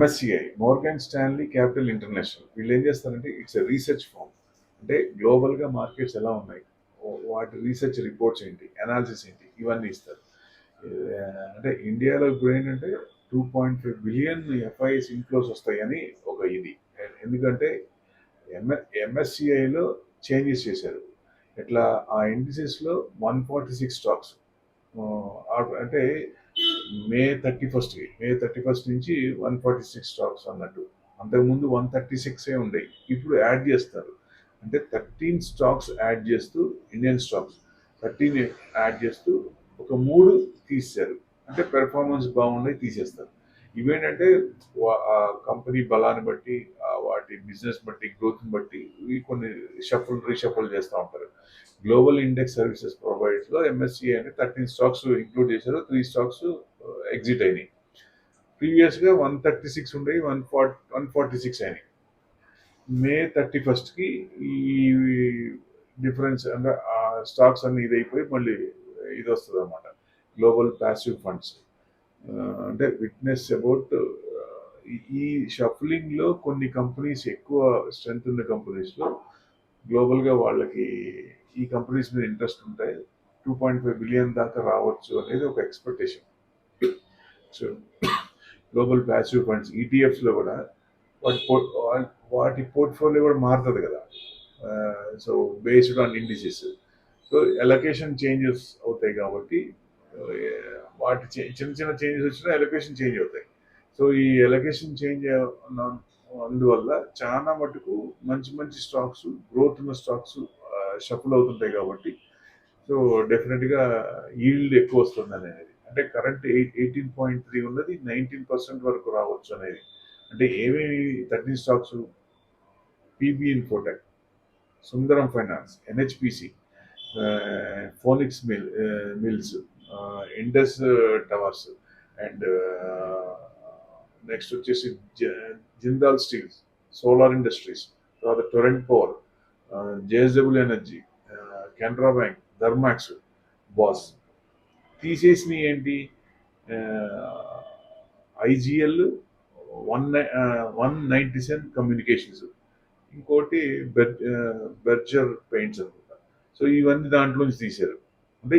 MSCI Morgan Stanley capital international వీళ్ళు ఏం చేస్తారంటే ఇట్స్ ఎ రీసెర్చ్ ఫార్మ్. అంటే గ్లోబల్గా మార్కెట్స్ ఎలా ఉన్నాయి, వాటి రీసెర్చ్ రిపోర్ట్స్ ఏంటి, అనాలిసిస్ ఏంటి, ఇవన్నీ ఇస్తారు. అంటే ఇండియాలో ఇప్పుడు ఏంటంటే 2.5 బిలియన్ ఎఫ్ఐఎస్ ఇన్ఫ్లోస్ వస్తాయని ఒక ఇది. ఎందుకంటే ఎంఎస్సిఐలో చేంజెస్ చేశారు. ఇట్లా ఆ ఇండిసెస్లో 146 స్టాక్స్ అంటే మే థర్టీ ఫస్ట్ నుంచి 146 స్టాక్స్ అన్నట్టు. అంతకుముందు 136 ఉండేవి, ఇప్పుడు యాడ్ చేస్తారు. అంటే 13 స్టాక్స్ యాడ్ చేస్తూ, ఇండియన్ స్టాక్స్ 13 యాడ్ చేస్తూ ఒక 3 తీశారు. అంటే పెర్ఫార్మెన్స్ బాగున్నాయి తీసేస్తారు. ఇవేంటంటే కంపెనీ బలాన్ని బట్టి, వాటి బిజినెస్ బట్టి, గ్రోత్ని బట్టి కొన్ని రీషఫుల్ చేస్తూ ఉంటారు. గ్లోబల్ ఇండెక్స్ సర్వీసెస్ ప్రొవైడర్స్ లో ఎంఎస్సిఐ అని 13 స్టాక్స్ ఇంక్లూడ్ చేశారు, 3 స్టాక్స్ ఎగ్జిట్ అయినాయి. ప్రీవియస్ గా 136 ఉండేవి, 146 అయినాయి. మే 31st ఈ డిఫరెన్స్ అంటే ఆ స్టాక్స్ అన్ని ఇదైపోయి మళ్ళీ ఇది వస్తుంది అనమాట. గ్లోబల్ ప్యాసివ్ ఫండ్స్ అంటే విట్నెస్ అబౌట్ ఈ షఫ్లింగ్ లో కొన్ని కంపెనీస్ ఎక్కువ స్ట్రెంత్ ఉన్న కంపెనీస్ లో గ్లోబల్ గా వాళ్ళకి ఈ కంపెనీస్ మీద ఇంట్రెస్ట్ ఉంటాయి. 2.5 బిలియన్ దాకా రావచ్చు అనేది ఒక expectation. So global passive funds ETFs లో కూడా వాటి పోర్ట్ఫోలియో కూడా మారుతుంది కదా. So based on indices. So allocation changes అవుతాయి కాబట్టి వాటి చిన్న చిన్న చేంజెస్ వచ్చినా ఎలొకేషన్ చేంజ్ అవుతాయి. సో ఈ ఎలొకేషన్ చేంజ్ అందువల్ల చాలా మటుకు మంచి మంచి స్టాక్స్, గ్రోత్ ఉన్న స్టాక్స్ షఫుల్ అవుతుంటాయి కాబట్టి సో డెఫినెట్గా ఈల్డ్ ఎక్కువ వస్తుంది అనేది. అంటే కరెంట్ 18.3 ఉన్నది 19% వరకు రావచ్చు అనేది. అంటే ఏమేమి 13 stocks: PB Infotech, Sundaram finance, NHPC, phoenix mills, indus towers, and next వచ్చేసి జిందాల్ స్టీల్స్, సోలార్ ఇండస్ట్రీస్, తర్వాత torrent power, JSW energy, Canara bank, Thermax, బాస్. తీసేసినవి ఏంటి? ఐజిఎల్, 197 కమ్యూనికేషన్స్, ఇంకోటి బెర్జర్ పెయింట్స్ అనుకుంటా. సో ఇవన్నీ దాంట్లో నుంచి తీశారు. అంటే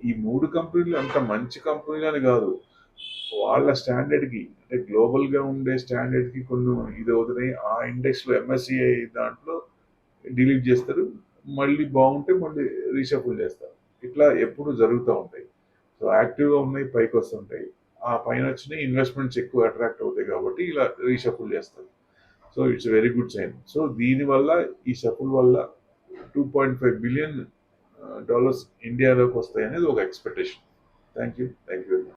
ఈ 3 కంపెనీలు అంత మంచి కంపెనీలు అని కాదు, వాళ్ళ స్టాండర్డ్కి అంటే గ్లోబల్గా ఉండే స్టాండర్డ్కి కొన్ని ఇది అవుతున్నాయి. ఆ ఇండెక్స్లో ఎంఎస్సిఐ దాంట్లో డిలీట్ చేస్తారు, మళ్ళీ బాగుంటే మళ్ళీ రీషఫుల్ చేస్తారు. ఇట్లా ఎప్పుడు జరుగుతూ ఉంటాయి. సో యాక్టివ్గా ఉన్నాయి, పైకి వస్తుంటాయి. ఆ పైన వచ్చిన ఇన్వెస్ట్మెంట్స్ ఎక్కువ అట్రాక్ట్ అవుతాయి కాబట్టి ఇలా రీషఫుల్ చేస్తారు. So it's very good sign. So దీనివల్ల ఈ షఫుల్ వల్ల $2.5 బిలియన్ ఇండియాలోకి వస్తాయి అనేది ఒక expectation. Thank you very much.